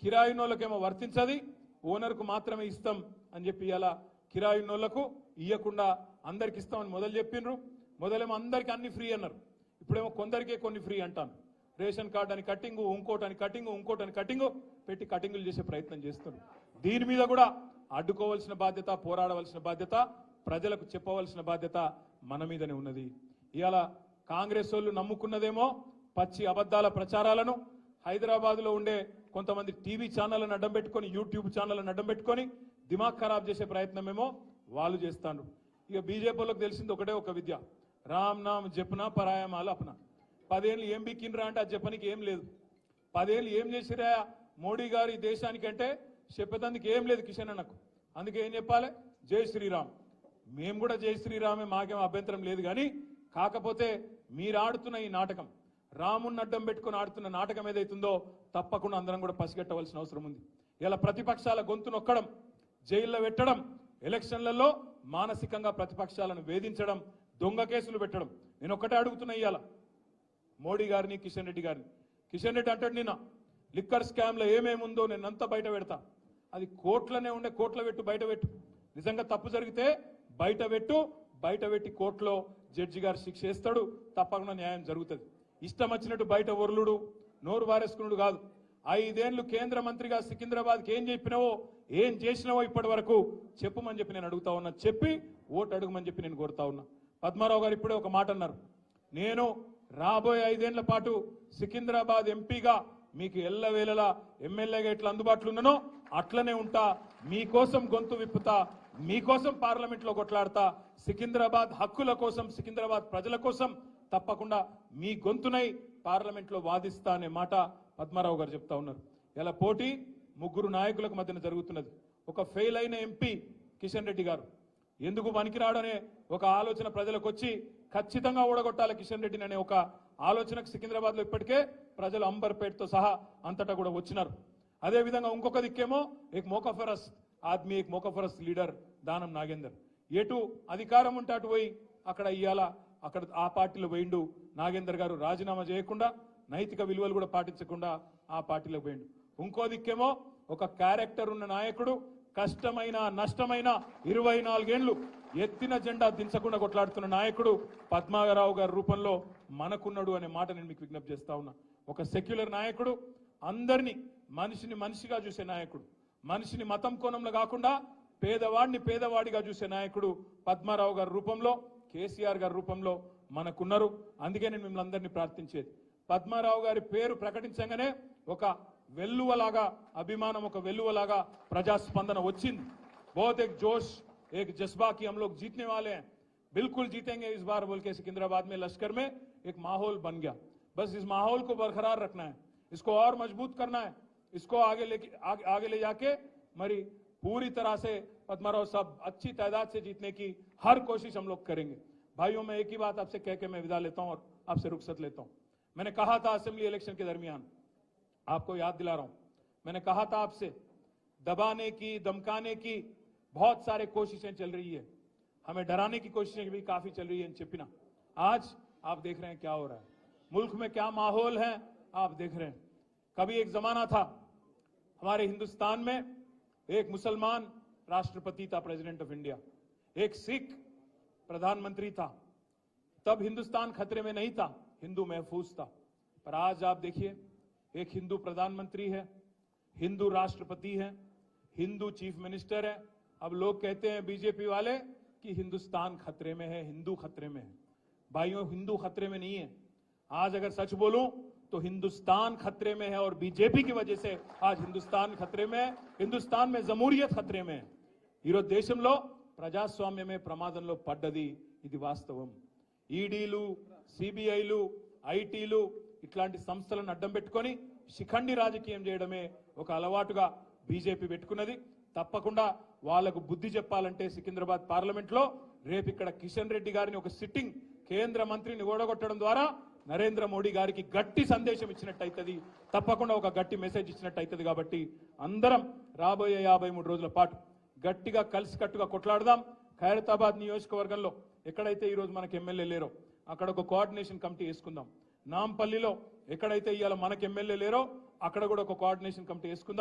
కిరాయినోళ్ళకేమో వర్తించది, ఓనర్కు మాత్రమే ఇస్తాం అని చెప్పి ఇలా కిరాయినోళ్లకు ఇవ్వకుండా అందరికి ఇస్తామని మొదలు చెప్పిండ్రు. మొదలేమో అందరికీ అన్ని ఫ్రీ అన్నారు, ఇప్పుడేమో కొందరికే కొన్ని ఫ్రీ అంటాను. రేషన్ కార్డు అని కట్టింగు, ఇంకోటని కట్టింగు, ఇంకోటని కట్టింగు పెట్టి కటింగులు చేసే ప్రయత్నం చేస్తున్నారు. దీని మీద కూడా అడ్డుకోవాల్సిన బాధ్యత, పోరాడవలసిన బాధ్యత, ప్రజలకు చెప్పవలసిన బాధ్యత మన మీదనే ఉన్నది. ఇవాళ కాంగ్రెస్ వాళ్ళు నమ్ముకున్నదేమో పచ్చి అబద్ధాల ప్రచారాలను, హైదరాబాద్లో ఉండే కొంతమంది టీవీ ఛానళ్లను అడ్డం పెట్టుకొని, యూట్యూబ్ ఛానళ్లను అడ్డం పెట్టుకొని దిమాగ్ ఖరాబ్ చేసే ప్రయత్నమేమో వాళ్ళు చేస్తాను. ఇక బీజేపీలకు తెలిసింది ఒకటే ఒక విద్య, రామ్ నామ్ జప్నా పరాయమాల అప్నా. 10 ఏళ్ళు ఏం బిక్కినరా అంటే అది చెప్పనికి ఏం లేదు. 10 ఏళ్ళు ఏం చేసిరా మోడీ గారు ఈ దేశానికి అంటే చెప్పేందుకు ఏం లేదు కిషన్ అన్నకు. అందుకే ఏం చెప్పాలి, జై శ్రీరామ్. మేము కూడా జై శ్రీరామే, మాకేం అభ్యంతరం లేదు. కానీ కాకపోతే మీరు ఆడుతున్న ఈ నాటకం, రాముని అడ్డం పెట్టుకుని ఆడుతున్న నాటకం ఏదైతుందో తప్పకుండా అందరం కూడా పసిగట్టవలసిన అవసరం ఉంది. ఇలా ప్రతిపక్షాల గొంతు నొక్కడం, జైల్లో పెట్టడం, ఎలక్షన్లలో మానసికంగా ప్రతిపక్షాలను వేధించడం, దొంగ కేసులు పెట్టడం. నేను ఒక్కటే అడుగుతున్నా ఇవాళ మోడీ గారిని, కిషన్ రెడ్డి గారిని. కిషన్ రెడ్డి అంటాడు నిన్న లిక్కర్ స్కామ్లో ఏమేముందో నేను అంతా బయట పెడతా. అది కోట్లనే ఉండే, కోట్ల పెట్టు, బయట పెట్టు. నిజంగా తప్పు జరిగితే బయట పెట్టు, బయట పెట్టి కోర్టులో జడ్జి గారు శిక్ష వేస్తాడు, తప్పకుండా న్యాయం జరుగుతుంది. ఇష్టం వచ్చినట్టు బయట ఒర్లుడు, నోరు వారేసుకున్నాడు కాదు. 5 ఏళ్లు కేంద్ర మంత్రిగా సికింద్రాబాద్కి ఏం చెప్పినావో, ఏం చేసినావో ఇప్పటి వరకు చెప్పమని చెప్పి నేను అడుగుతా ఉన్నా. చెప్పి ఓటు అడుగుమని చెప్పి నేను కోరుతా ఉన్నా. పద్మారావు గారు ఇప్పుడే ఒక మాట అన్నారు, నేను రాబోయే 5 ఏళ్ల పాటు సికింద్రాబాద్ ఎంపీగా మీకు ఎల్లవేళలా ఎమ్మెల్యేగా ఎట్లా అందుబాటులో ఉన్నానో అట్లనే ఉంటా, మీకోసం గొంతు విప్పుతా, మీకోసం పార్లమెంట్లో కొట్లాడతా, సికింద్రాబాద్ హక్కుల కోసం, సికింద్రాబాద్ ప్రజల కోసం తప్పకుండా మీ గొంతునై పార్లమెంట్లో వాదిస్తా అనే మాట పద్మారావు గారు చెప్తా ఉన్నారు. ఇలా పోటీ 3 నాయకులకు మధ్యన జరుగుతున్నది. ఒక ఫెయిల్ అయిన ఎంపీ కిషన్ రెడ్డి గారు ఎందుకు పనికిరాడనే ఒక ఆలోచన ప్రజలకు వచ్చి ఖచ్చితంగా ఓడగొట్టాలి కిషన్ రెడ్డిని అనే ఒక ఆలోచనకు సికింద్రాబాద్లో ఇప్పటికే ప్రజలు అంబర్పేటతో సహా అంతటా కూడా వచ్చినారు. అదేవిధంగా ఇంకొక దిక్కేమో ఏక్ మోకఫరస్ ఆద్మీ, ఏక్ మోకఫరస్ లీడర్ దానం నాగేందర్. ఎటు అధికారం ఉంటే అటు పోయి అక్కడ ఇయ్యాల అక్కడ ఆ పార్టీలో పోయిండు నాగేందర్ గారు, రాజీనామా చేయకుండా, నైతిక విలువలు కూడా పాటించకుండా ఆ పార్టీలో పోయిండు. ఇంకో దిక్కేమో ఒక క్యారెక్టర్ ఉన్న నాయకుడు, కష్టమైన నష్టమైన 24 ఏళ్లు ఎత్తిన జెండా దించకుండా కొట్లాడుతున్న నాయకుడు పద్మారావు గారి రూపంలో మనకున్నాడు అనే మాట నేను మీకు విజ్ఞప్తి చేస్తా ఉన్నా. ఒక సెక్యులర్ నాయకుడు, అందరినీ మనిషిని మనిషిగా చూసే నాయకుడు, మనిషిని మతం కోణంలో కాకుండా పేదవాడిని పేదవాడిగా చూసే నాయకుడు పద్మారావు గారి రూపంలో, కేసీఆర్ గారి రూపంలో మనకున్నారు. అందుకే నేను మిమ్మల్ని అందరినీ ప్రార్థించేది, పద్మారావు గారి పేరు ప్రకటించగానే ఒక వెల్లువలాగా అభిమానం, ఒక వెల్లువలాగా ప్రజాస్పందన వచ్చింది. बहुत एक जोश, एक जज्बा कि हम लोग जीतने वाले हैं, बिल्कुल जीतेंगे इस बार बोल के सिकंदराबाद में लश्कर में एक माहौल बन गया. बस इस माहौल को बरकरार रखना है, इसको और मजबूत करना है, इसको आगे ले जाके मरी पूरी तरह से पद्माराव साहब अच्छी तादाद से जीतने की हर कोशिश हम लोग करेंगे. भाइयों, मैं एक ही बात आपसे कह के मैं विदा लेता हूं और आपसे रुखसत लेता हूं. मैंने कहा था असेंबली इलेक्शन के दरमियान, आपको याद दिला रहा हूं, मैंने कहा था आपसे दबाने की, धमकाने की बहुत सारे कोशिशें चल रही है, हमें डराने की कोशिशें भी काफी चल रही है इन चिपिना. आज आप देख रहे हैं क्या हो रहा है, मुल्क में क्या माहौल है आप देख रहे हैं. कभी एक जमाना था हमारे हिंदुस्तान में, एक मुसलमान राष्ट्रपति था, प्रेसिडेंट ऑफ इंडिया, एक सिख प्रधानमंत्री था. तब हिंदुस्तान खतरे में नहीं था, हिंदू महफूज था. पर आज आप देखिए, एक हिंदू प्रधानमंत्री है, हिंदू राष्ट्रपति है, हिंदू चीफ मिनिस्टर है. अब लोग कहते हैं बीजेपी वाले कि हिंदुस्तान खतरे में है, हिंदू खतरे में है. भाइयों, हिंदू खतरे में नहीं है. आज अगर सच बोलूं तो हिंदुस्तान खतरे में है और बीजेपी की वजह से आज हिंदुस्तान खतरे में है. हिंदुस्तान में जमूरियत खतरे में है. ఈరోజు దేశంలో ప్రజాస్వామ్యమే ప్రమాదంలో పడ్డది, ఇది వాస్తవం. ఈడీలు, సిబిఐలు, ఐటీలు ఇట్లాంటి సంస్థలను అడ్డం పెట్టుకొని శిఖండి రాజకీయం చేయడమే ఒక అలవాటుగా బీజేపీ పెట్టుకున్నది. తప్పకుండా వాళ్లకు బుద్ధి చెప్పాలంటే సికింద్రాబాద్ పార్లమెంట్లో రేపు ఇక్కడ కిషన్ రెడ్డి గారిని ఒక సిట్టింగ్ కేంద్ర మంత్రిని ఓడగొట్టడం ద్వారా నరేంద్ర మోడీ గారికి గట్టి సందేశం ఇచ్చినట్టయితది, తప్పకుండా ఒక గట్టి మెసేజ్ ఇచ్చినట్టయితది. కాబట్టి అందరం రాబోయే 53 రోజుల పాటు గట్టిగా కలిసికట్టుగా కొట్లాడదాం. ఖైరతాబాద్ నియోజకవర్గంలో ఎక్కడైతే ఈరోజు మనకు ఎమ్మెల్యే లేరో అక్కడ ఒక కోఆర్డినేషన్ కమిటీ వేసుకుందాం. నాంపల్లిలో ఎక్కడైతే ఇవాళ మనకు ఎమ్మెల్యే లేరో అక్కడ కూడా ఒక కోఆర్డినేషన్ కమిటీ వేసుకుందాం.